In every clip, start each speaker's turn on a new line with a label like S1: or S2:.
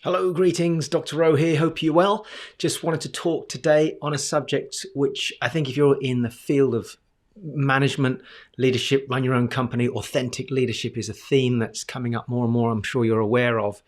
S1: Hello, greetings, Dr. O here, hope you're well. Just wanted to talk today on a subject which I think if you're in the field of management, leadership, run your own company, authentic leadership is a theme that's coming up more and more, I'm sure you're aware of,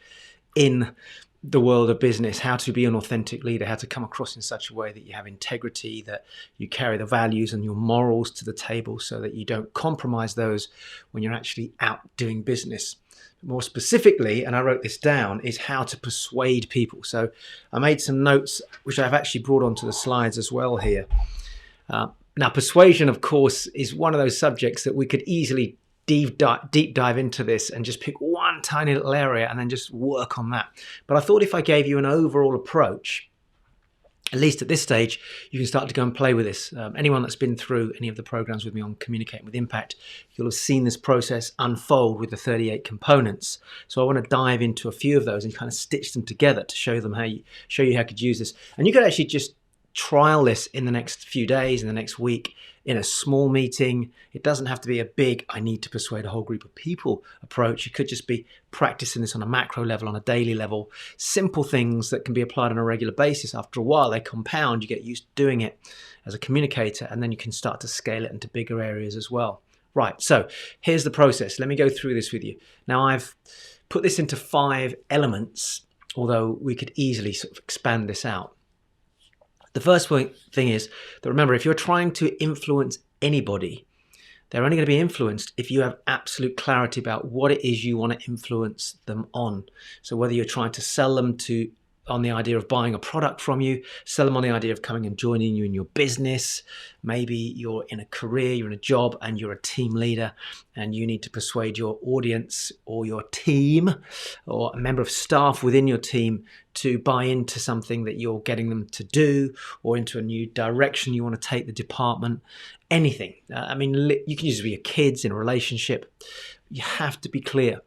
S1: in the world of business, how to be an authentic leader, how to come across in such a way that you have integrity, that you carry the values and your morals to the table so that you don't compromise those when you're actually out doing business. More specifically, and I wrote this down, is how to persuade people. So I made some notes, which I've actually brought onto the slides as well here. Now, persuasion, of course, is one of those subjects that we could easily deep dive into this and just pick one tiny little area and then just work on that. But I thought if I gave you an overall approach, at least at this stage, you can start to go and play with this. Anyone that's been through any of the programs with me on Communicating with Impact, you'll have seen this process unfold with the 38 components. So I want to dive into a few of those and kind of stitch them together to show you how you could use this. And you could actually just trial this in the next few days, in the next week, in a small meeting. It doesn't have to be a big, I need to persuade a whole group of people approach. It could just be practicing this on a macro level, on a daily level. Simple things that can be applied on a regular basis. After a while, they compound. You get used to doing it as a communicator, and then you can start to scale it into bigger areas as well. Right, so here's the process. Let me go through this with you. Now, I've put this into 5 elements, although we could easily sort of expand this out. The first thing is that remember, if you're trying to influence anybody, they're only going to be influenced if you have absolute clarity about what it is you want to influence them on. So whether you're trying to sell them on the idea of buying a product from you, sell them on the idea of coming and joining you in your business. Maybe you're in a career, you're in a job, and you're a team leader, and you need to persuade your audience or your team or a member of staff within your team to buy into something that you're getting them to do, or into a new direction you want to take the department. Anything. You can use it with your kids, in a relationship. You have to be clear.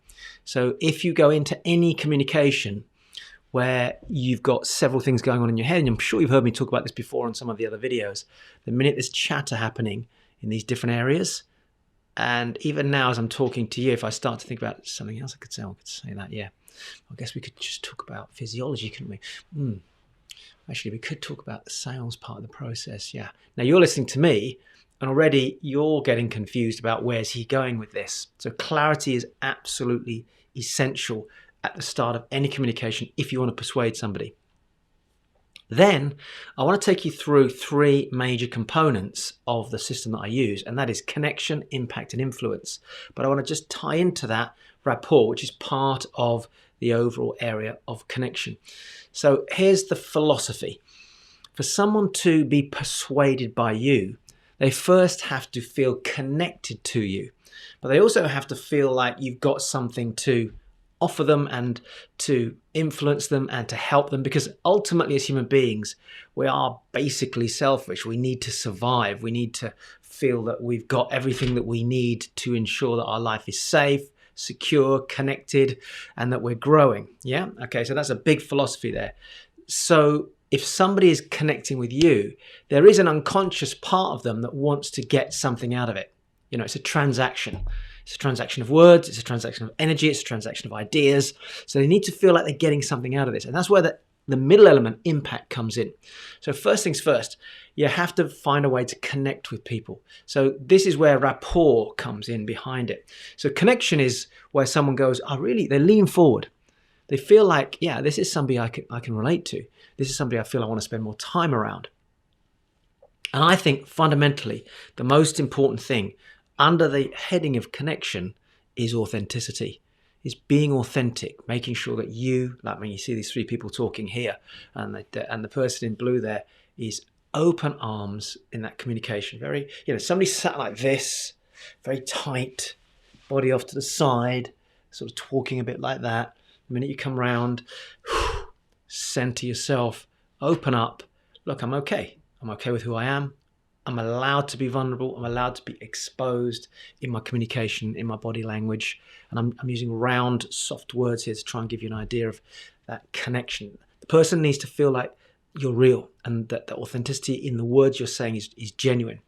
S1: So if you go into any communication where you've got several things going on in your head, and I'm sure you've heard me talk about this before on some of the other videos, the minute there's chatter happening in these different areas, and even now as I'm talking to you, if I start to think about something else I could say that, yeah. I guess we could just talk about physiology, couldn't we? Actually, we could talk about the sales part of the process, yeah. Now, you're listening to me, and already you're getting confused about where's he going with this. So clarity is absolutely essential at the start of any communication if you want to persuade somebody. Then I want to take you through 3 major components of the system that I use, and that is connection, impact, and influence. But I want to just tie into that rapport, which is part of the overall area of connection. So here's the philosophy. For someone to be persuaded by you, they first have to feel connected to you, but they also have to feel like you've got something to offer them and to influence them and to help them, because ultimately as human beings, we are basically selfish. We need to survive. We need to feel that we've got everything that we need to ensure that our life is safe, secure, connected, and that we're growing. Yeah? Okay, so that's a big philosophy there. So if somebody is connecting with you, there is an unconscious part of them that wants to get something out of it. It's a transaction. It's a transaction of words, it's a transaction of energy, it's a transaction of ideas. So they need to feel like they're getting something out of this. And that's where the middle element, impact, comes in. So first things first, you have to find a way to connect with people. So this is where rapport comes in behind it. So connection is where someone goes, they lean forward. They feel like, yeah, this is somebody I can relate to. This is somebody I feel I want to spend more time around. And I think fundamentally, the most important thing under the heading of connection is authenticity, is being authentic, making sure that you, like when you see these 3 people talking here, and the person in blue there is open arms in that communication. Very, somebody sat like this, very tight, body off to the side, sort of talking a bit like that. The minute you come round, center yourself, open up. Look, I'm okay. I'm okay with who I am. I'm allowed to be vulnerable. I'm allowed to be exposed in my communication, in my body language. And I'm using round, soft words here to try and give you an idea of that connection. The person needs to feel like you're real and that the authenticity in the words you're saying is genuine.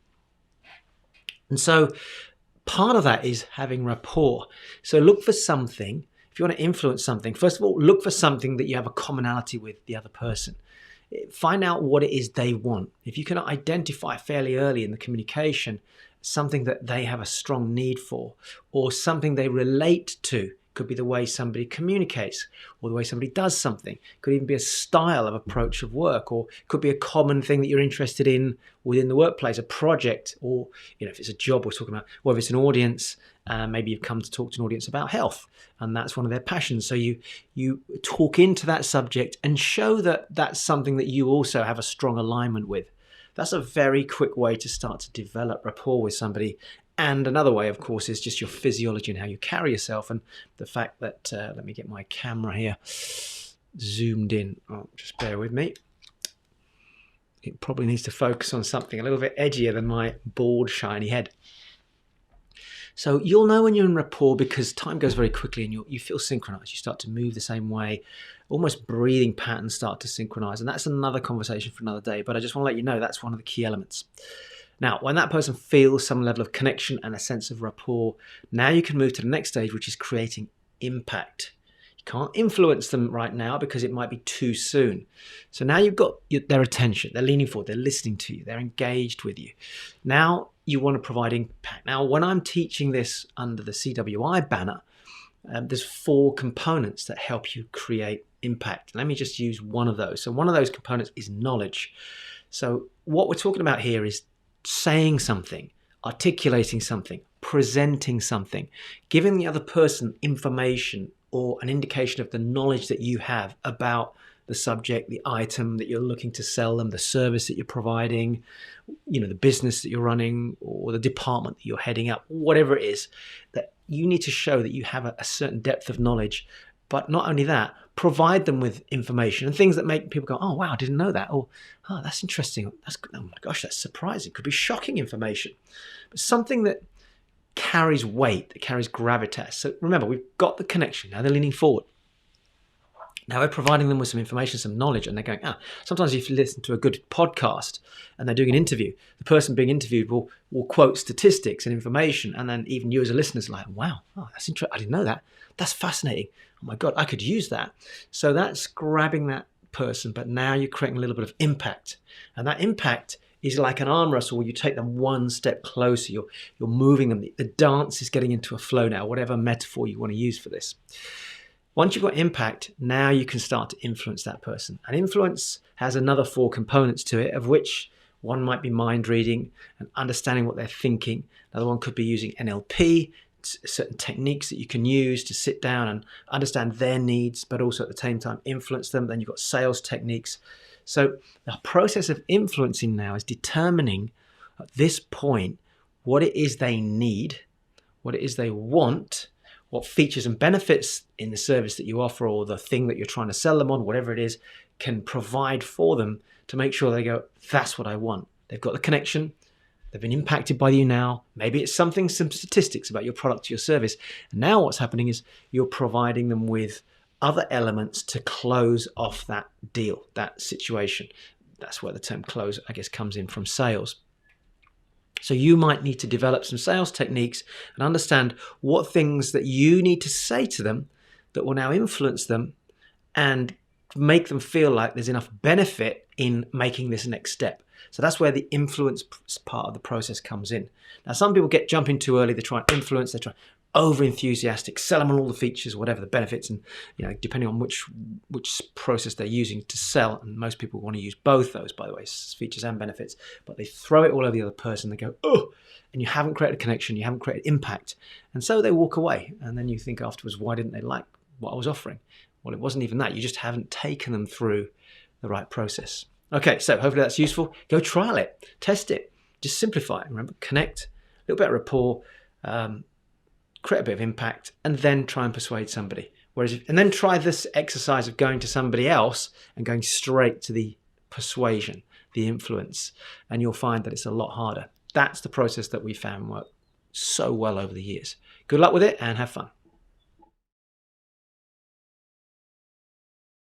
S1: And so part of that is having rapport. So look for something. If if you want to influence something, first of all, look for something that you have a commonality with the other person. Find out what it is they want. If you can identify fairly early in the communication something that they have a strong need for, or something they relate to, could be the way somebody communicates or the way somebody does something. Could even be a style of approach of work, or could be a common thing that you're interested in within the workplace, a project, or if it's a job we're talking about, or if it's an audience, maybe you've come to talk to an audience about health and that's one of their passions. So you talk into that subject and show that that's something that you also have a strong alignment with. That's a very quick way to start to develop rapport with somebody. And another way, of course, is just your physiology and how you carry yourself, and the fact that, let me get my camera here zoomed in. Oh, just bear with me. It probably needs to focus on something a little bit edgier than my bald, shiny head. So you'll know when you're in rapport because time goes very quickly and you feel synchronized. You start to move the same way. Almost breathing patterns start to synchronize. And that's another conversation for another day. But I just want to let you know that's one of the key elements. Now, when that person feels some level of connection and a sense of rapport, now you can move to the next stage, which is creating impact. You can't influence them right now because it might be too soon. So now you've got their attention. They're leaning forward. They're listening to you. They're engaged with you. Now you want to provide impact. Now, when I'm teaching this under the CWI banner, there's 4 components that help you create impact. Let me just use one of those. So one of those components is knowledge. So what we're talking about here is saying something, articulating something, presenting something, giving the other person information or an indication of the knowledge that you have about the subject, the item that you're looking to sell them, the service that you're providing, the business that you're running, or the department that you're heading up, whatever it is, that you need to show that you have a certain depth of knowledge. But not only that, provide them with information and things that make people go, oh, wow, I didn't know that. Or, oh, that's interesting. Oh my gosh, that's surprising. Could be shocking information. But something that carries weight, that carries gravitas. So remember, we've got the connection. Now they're leaning forward. Now we're providing them with some information, some knowledge, and they're going, sometimes if you listen to a good podcast and they're doing an interview, the person being interviewed will quote statistics and information, and then even you as a listener is like, wow, that's interesting. I didn't know that. That's fascinating. Oh my God, I could use that. So that's grabbing that person, but now you're creating a little bit of impact. And that impact is like an arm wrestle where you take them one step closer. You're moving them. The dance is getting into a flow now, whatever metaphor you want to use for this. Once you've got impact, now you can start to influence that person. And influence has another 4 components to it, of which one might be mind reading and understanding what they're thinking. Another one could be using NLP, certain techniques that you can use to sit down and understand their needs, but also at the same time influence them. Then you've got sales techniques. So the process of influencing now is determining at this point what it is they need, what it is they want, what features and benefits in the service that you offer or the thing that you're trying to sell them on, whatever it is, can provide for them to make sure they go, that's what I want. They've got the connection. They've been impacted by you now. Maybe it's some statistics about your product or your service. And now what's happening is you're providing them with other elements to close off that deal, that situation. That's where the term close, I guess, comes in from sales. So you might need to develop some sales techniques and understand what things that you need to say to them that will now influence them and make them feel like there's enough benefit in making this next step. So that's where the influence part of the process comes in. Now, some people jump in too early. They try and influence. They try over enthusiastic, sell them on all the features, whatever the benefits, and depending on which process they're using to sell. And most people want to use both those, by the way, features and benefits. But they throw it all over the other person. They go, oh, and you haven't created a connection. You haven't created impact, and so they walk away. And then you think afterwards, why didn't they like what I was offering? Well, it wasn't even that. You just haven't taken them through the right process. Okay, so hopefully that's useful. Go trial it, test it, just simplify it. Remember, connect, a little bit of rapport, create a bit of impact, and then try and persuade somebody. And then try this exercise of going to somebody else and going straight to the persuasion, the influence, and you'll find that it's a lot harder. That's the process that we found work so well over the years. Good luck with it and have fun.